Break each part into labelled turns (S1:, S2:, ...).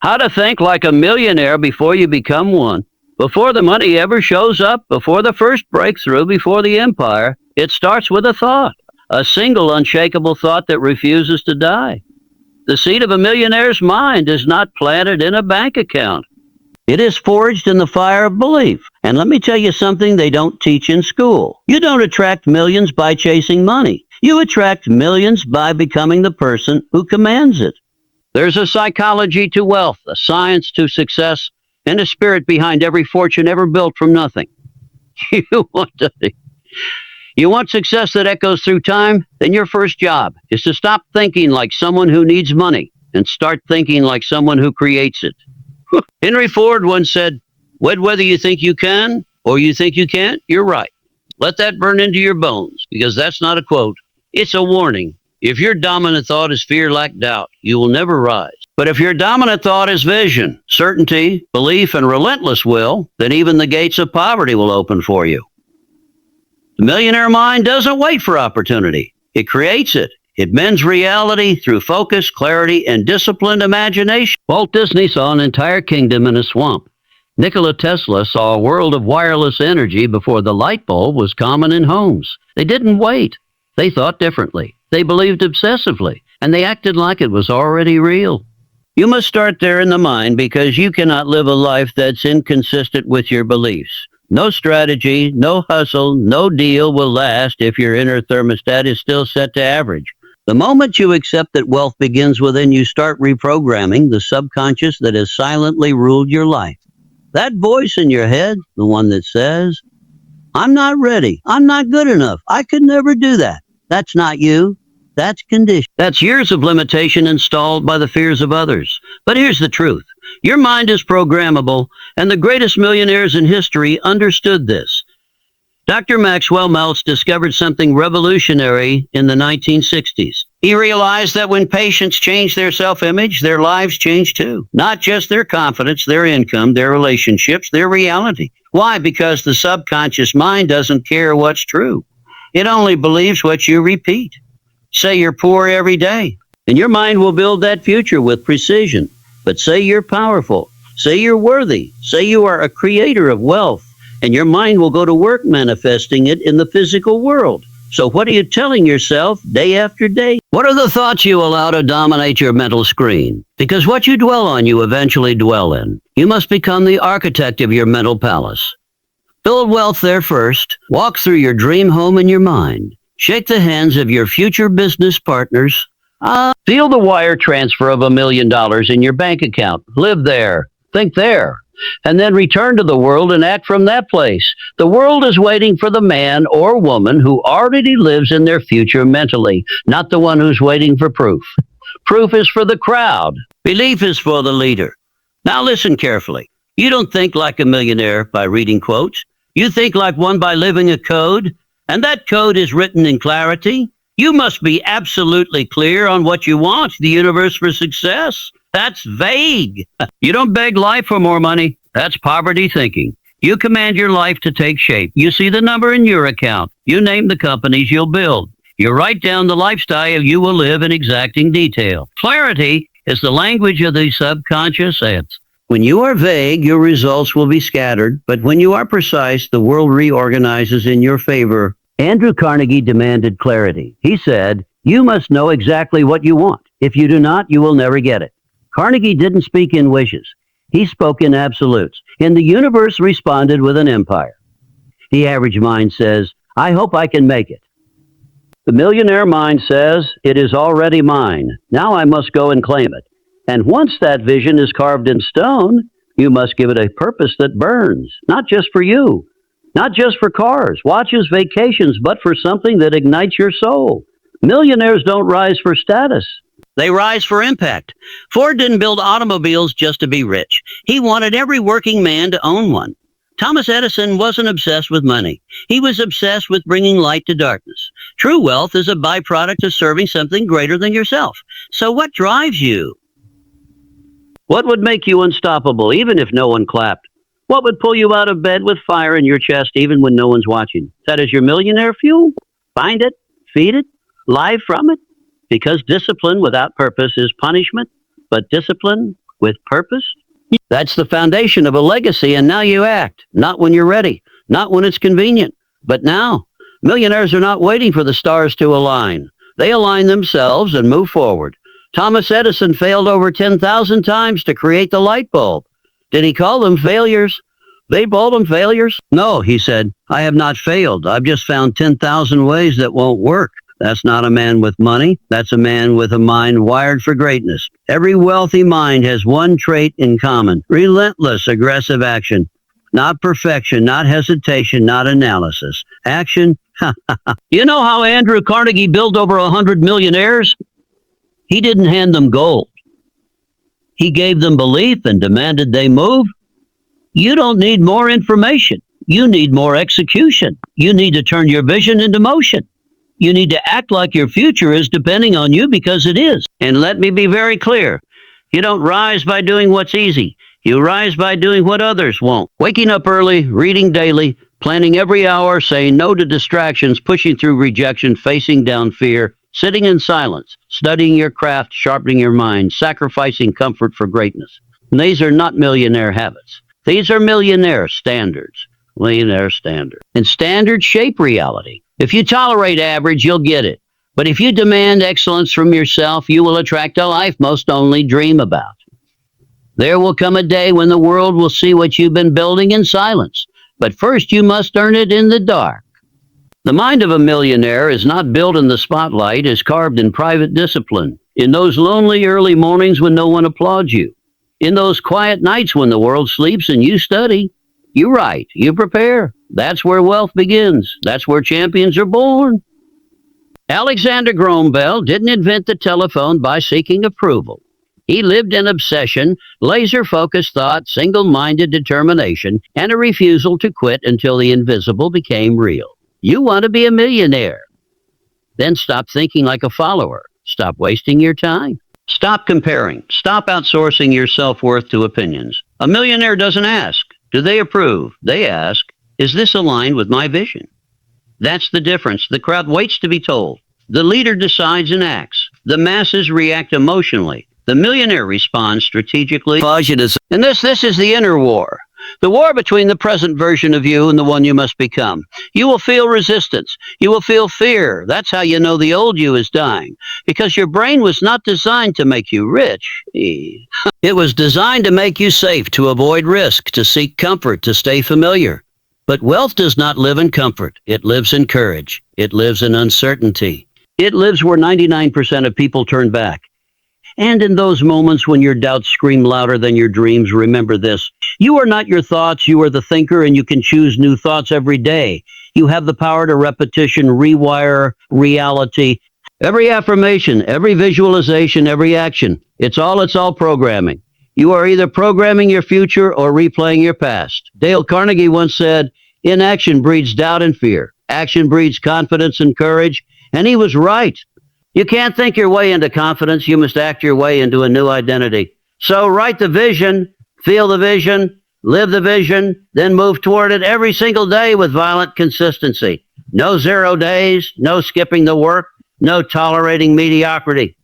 S1: How to think like a millionaire before you become one. Before the money ever shows up, before the first breakthrough, before the empire, it starts with a thought. A single unshakable thought that refuses to die. The seed of a millionaire's mind is not planted in a bank account. It is forged in the fire of belief. And let me tell you something they don't teach in school. You don't attract millions by chasing money. You attract millions by becoming the person who commands it. There's a psychology to wealth, a science to success, and a spirit behind every fortune ever built from nothing. You want success that echoes through time? Then your first job is to stop thinking like someone who needs money and start thinking like someone who creates it. Henry Ford once said, whether you think you can or you think you can't, you're right. Let that burn into your bones, because that's not a quote. It's a warning. If your dominant thought is fear, lack, doubt, you will never rise. But if your dominant thought is vision, certainty, belief, and relentless will, then even the gates of poverty will open for you. The millionaire mind doesn't wait for opportunity. It creates it. It mends reality through focus, clarity, and disciplined imagination. Walt Disney saw an entire kingdom in a swamp. Nikola Tesla saw a world of wireless energy before the light bulb was common in homes. They didn't wait. They thought differently. They believed obsessively, and they acted like it was already real. You must start there in the mind, because you cannot live a life that's inconsistent with your beliefs. No strategy, no hustle, no deal will last if your inner thermostat is still set to average. The moment you accept that wealth begins within, you start reprogramming the subconscious that has silently ruled your life. That voice in your head, the one that says, I'm not ready, I'm not good enough, I could never do that. That's not you. That's conditioned. That's years of limitation installed by the fears of others. But here's the truth. Your mind is programmable, and the greatest millionaires in history understood this. Dr. Maxwell Maltz discovered something revolutionary in the 1960s. He realized that when patients change their self-image, their lives change too. Not just their confidence, their income, their relationships, their reality. Why? Because the subconscious mind doesn't care what's true. It only believes what you repeat. Say you're poor every day, and your mind will build that future with precision. But say you're powerful. Say you're worthy. Say you are a creator of wealth, and your mind will go to work manifesting it in the physical world. So what are you telling yourself day after day? What are the thoughts you allow to dominate your mental screen? Because what you dwell on, you eventually dwell in. You must become the architect of your mental palace. Build wealth there first. Walk through your dream home in your mind. Shake the hands of your future business partners. Feel the wire transfer of $1 million in your bank account. Live there. Think there. And then return to the world and act from that place. The world is waiting for the man or woman who already lives in their future mentally, not the one who's waiting for proof. Proof is for the crowd. Belief is for the leader. Now listen carefully. You don't think like a millionaire by reading quotes. You think like one by living a code, and that code is written in clarity. You must be absolutely clear on what you want, the universe for success. That's vague. You don't beg life for more money. That's poverty thinking. You command your life to take shape. You see the number in your account. You name the companies you'll build. You write down the lifestyle you will live in exacting detail. Clarity is the language of the subconscious. When you are vague, your results will be scattered, but when you are precise, the world reorganizes in your favor. Andrew Carnegie demanded clarity. He said, you must know exactly what you want. If you do not, you will never get it. Carnegie didn't speak in wishes. He spoke in absolutes, and the universe responded with an empire. The average mind says, I hope I can make it. The millionaire mind says, it is already mine. Now I must go and claim it. And once that vision is carved in stone, you must give it a purpose that burns, not just for you, not just for cars, watches, vacations, but for something that ignites your soul. Millionaires don't rise for status. They rise for impact. Ford didn't build automobiles just to be rich. He wanted every working man to own one. Thomas Edison wasn't obsessed with money. He was obsessed with bringing light to darkness. True wealth is a byproduct of serving something greater than yourself. So what drives you? What would make you unstoppable, even if no one clapped? What would pull you out of bed with fire in your chest, even when no one's watching? That is your millionaire fuel? Find it, feed it, live from it. Because discipline without purpose is punishment, but discipline with purpose. That's the foundation of a legacy, and now you act, not when you're ready, not when it's convenient, but now. Millionaires are not waiting for the stars to align. They align themselves and move forward. Thomas Edison failed over 10,000 times to create the light bulb. Did he call them failures? They called them failures? No, he said, I have not failed. I've just found 10,000 ways that won't work. That's not a man with money. That's a man with a mind wired for greatness. Every wealthy mind has one trait in common: relentless, aggressive action. Not perfection, not hesitation, not analysis. Action. You know how Andrew Carnegie built over 100 millionaires? He didn't hand them gold. He gave them belief and demanded they move. You don't need more information. You need more execution. You need to turn your vision into motion. You need to act like your future is depending on you, because it is. And let me be very clear. You don't rise by doing what's easy. You rise by doing what others won't. Waking up early, reading daily, planning every hour, saying no to distractions, pushing through rejection, facing down fear, sitting in silence, studying your craft, sharpening your mind, sacrificing comfort for greatness. And these are not millionaire habits. These are millionaire standards. Millionaire standards. And standards shape reality. If you tolerate average, you'll get it. But if you demand excellence from yourself, you will attract a life most only dream about. There will come a day when the world will see what you've been building in silence. But first, you must earn it in the dark. The mind of a millionaire is not built in the spotlight, is carved in private discipline, in those lonely early mornings when no one applauds you, in those quiet nights when the world sleeps and you study. You write, you prepare. That's where wealth begins. That's where champions are born. Alexander Graham Bell didn't invent the telephone by seeking approval. He lived in obsession, laser-focused thought, single-minded determination, and a refusal to quit until the invisible became real. You want to be a millionaire. Then stop thinking like a follower. Stop wasting your time. Stop comparing. Stop outsourcing your self-worth to opinions. A millionaire doesn't ask, do they approve? They ask, is this aligned with my vision? That's the difference. The crowd waits to be told. The leader decides and acts. The masses react emotionally. The millionaire responds strategically. And this is the inner war. The war between the present version of you and the one you must become. You will feel resistance. You will feel fear. That's how you know the old you is dying. Because your brain was not designed to make you rich. It was designed to make you safe, to avoid risk, to seek comfort, to stay familiar. But wealth does not live in comfort. It lives in courage. It lives in uncertainty. It lives where 99% of people turn back. And in those moments when your doubts scream louder than your dreams, remember this. You are not your thoughts, you are the thinker, and you can choose new thoughts every day. You have the power to repetition, rewire reality. Every affirmation, every visualization, every action, it's all programming. You are either programming your future or replaying your past. Dale Carnegie once said, inaction breeds doubt and fear. Action breeds confidence and courage. And he was right. You can't think your way into confidence. You must act your way into a new identity. So write the vision, feel the vision, live the vision, then move toward it every single day with violent consistency. No 0 days, no skipping the work, no tolerating mediocrity.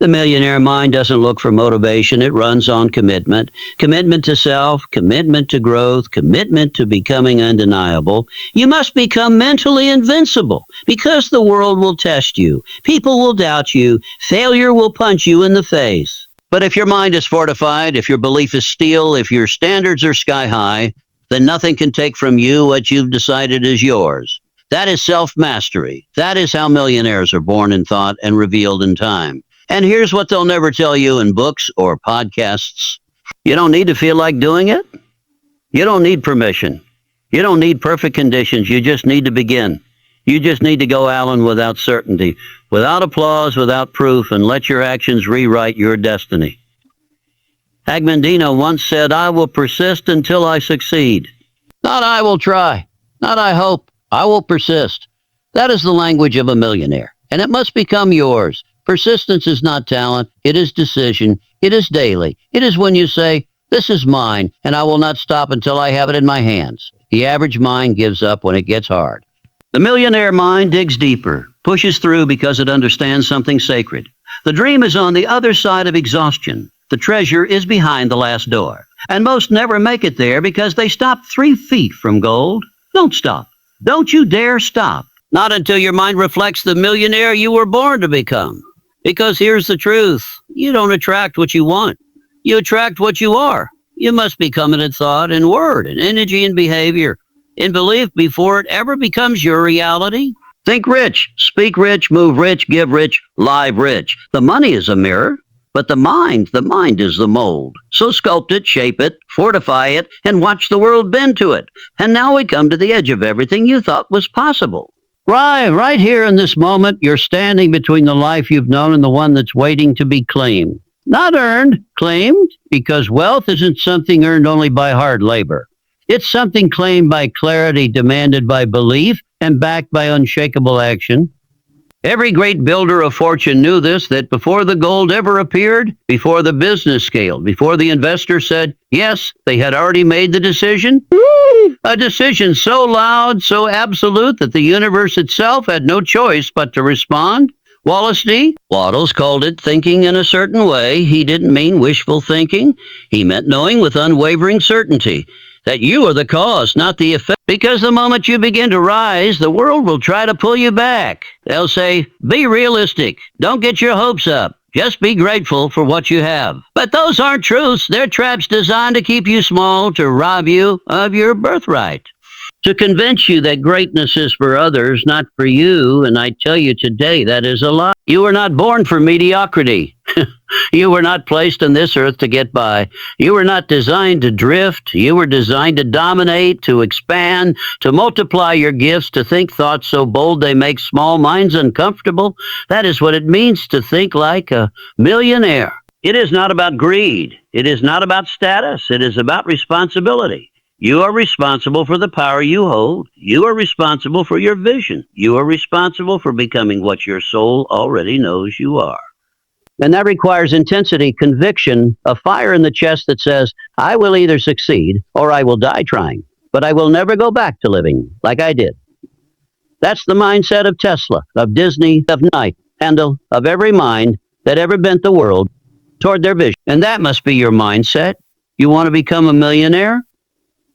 S1: The millionaire mind doesn't look for motivation. It runs on commitment. Commitment to self, commitment to growth, commitment to becoming undeniable. You must become mentally invincible because the world will test you. People will doubt you. Failure will punch you in the face. But if your mind is fortified, if your belief is steel, if your standards are sky high, then nothing can take from you what you've decided is yours. That is self-mastery. That is how millionaires are born in thought and revealed in time. And here's what they'll never tell you in books or podcasts. You don't need to feel like doing it. You don't need permission. You don't need perfect conditions. You just need to begin. You just need to go, Alan, without certainty, without applause, without proof, and let your actions rewrite your destiny. Agmendino once said, I will persist until I succeed. Not I will try. Not I hope. I will persist. That is the language of a millionaire, and it must become yours. Persistence is not talent. It is decision. It is daily. It is when you say, this is mine, and I will not stop until I have it in my hands. The average mind gives up when it gets hard. The millionaire mind digs deeper, pushes through because it understands something sacred. The dream is on the other side of exhaustion. The treasure is behind the last door. And most never make it there because they stop 3 feet from gold. Don't stop. Don't you dare stop. Not until your mind reflects the millionaire you were born to become. Because here's the truth. You don't attract what you want. You attract what you are. You must become it in thought, in word, in energy, and behavior, in belief before it ever becomes your reality. Think rich, speak rich, move rich, give rich, live rich. The money is a mirror, but the mind is the mold. So sculpt it, shape it, fortify it, and watch the world bend to it. And now we come to the edge of everything you thought was possible. Right here in this moment, you're standing between the life you've known and the one that's waiting to be claimed. Not earned, claimed, because wealth isn't something earned only by hard labor. It's something claimed by clarity, demanded by belief, and backed by unshakable action. Every great builder of fortune knew this, that before the gold ever appeared, before the business scaled, before the investor said, yes, they had already made the decision. A decision so loud, so absolute that the universe itself had no choice but to respond. Wallace D. Waddles called it thinking in a certain way. He didn't mean wishful thinking. He meant knowing with unwavering certainty that you are the cause, not the effect. Because the moment you begin to rise, the world will try to pull you back. They'll say, be realistic. Don't get your hopes up. Just be grateful for what you have. But those aren't truths. They're traps designed to keep you small, to rob you of your birthright, to convince you that greatness is for others, not for you. And I tell you today, that is a lie. You were not born for mediocrity. You were not placed on this earth to get by. You were not designed to drift. You were designed to dominate, to expand, to multiply your gifts, to think thoughts so bold they make small minds uncomfortable. That is what it means to think like a millionaire. It is not about greed. It is not about status. It is about responsibility. You are responsible for the power you hold. You are responsible for your vision. You are responsible for becoming what your soul already knows you are. And that requires intensity, conviction, a fire in the chest that says, I will either succeed or I will die trying, but I will never go back to living like I did. That's the mindset of Tesla, of Disney, of Nike, and of every mind that ever bent the world toward their vision. And that must be your mindset. You want to become a millionaire?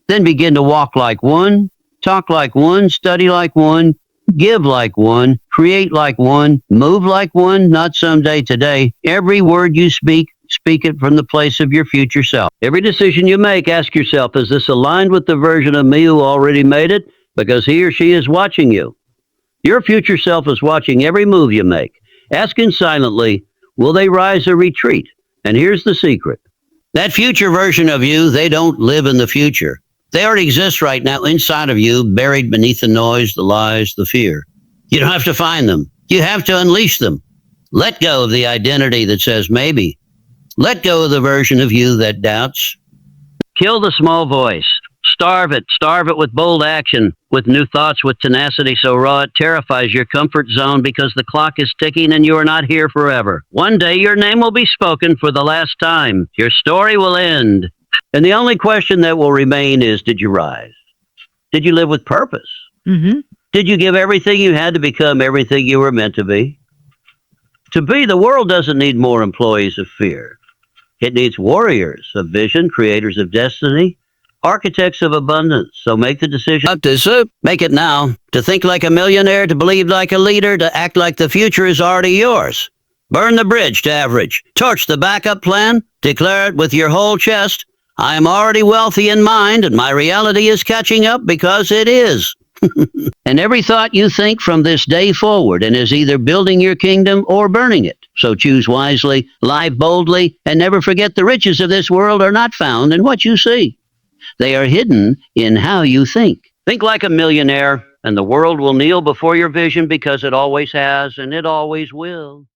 S1: Then begin to walk like one, talk like one, study like one, give like one, create like one, move like one, not someday, today. Every word you speak, speak it from the place of your future self. Every decision you make, ask yourself, is this aligned with the version of me who already made it? Because he or she is watching you. Your future self is watching every move you make. Asking silently, will they rise or retreat? And here's the secret. That future version of you, they don't live in the future. They already exist right now inside of you, buried beneath the noise, the lies, the fear. You don't have to find them. You have to unleash them. Let go of the identity that says maybe. Let go of the version of you that doubts. Kill the small voice. Starve it with bold action, with new thoughts, with tenacity so raw it terrifies your comfort zone because the clock is ticking and you are not here forever. One day your name will be spoken for the last time. Your story will end. And the only question that will remain is, did you rise? Did you live with purpose? Mm-hmm. Did you give everything you had to become everything you were meant to be? To be, the world doesn't need more employees of fear. It needs warriors of vision, creators of destiny, architects of abundance. So make the decision. Up to soup. Make it now. To think like a millionaire, to believe like a leader, to act like the future is already yours. Burn the bridge to average. Torch the backup plan. Declare it with your whole chest. I am already wealthy in mind, and my reality is catching up because it is. And every thought you think from this day forward and is either building your kingdom or burning it. So choose wisely, live boldly, and never forget the riches of this world are not found in what you see. They are hidden in how you think. Think like a millionaire, and the world will kneel before your vision because it always has and it always will.